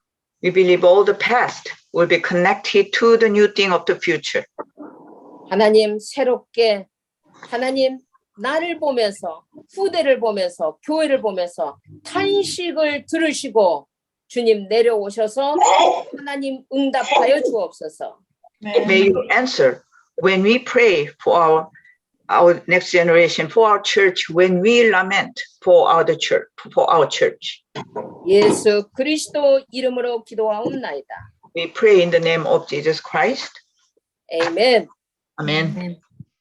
Speaker 4: We believe all the past will be connected to the new thing of the future.
Speaker 1: 하나님 새롭게 하나님 나를 보면서 후대를 보면서 교회를 보면서 탄식을 들으시고 주님 내려오셔서 하나님 응답하여 주옵소서.
Speaker 4: May you answer when we pray for our next generation, for our church, when we lament for our church, for our church.
Speaker 1: 예수 그리스도 이름으로 기도하옵나이다.
Speaker 4: We pray in the name of Jesus Christ.
Speaker 1: 아멘.
Speaker 4: Amen.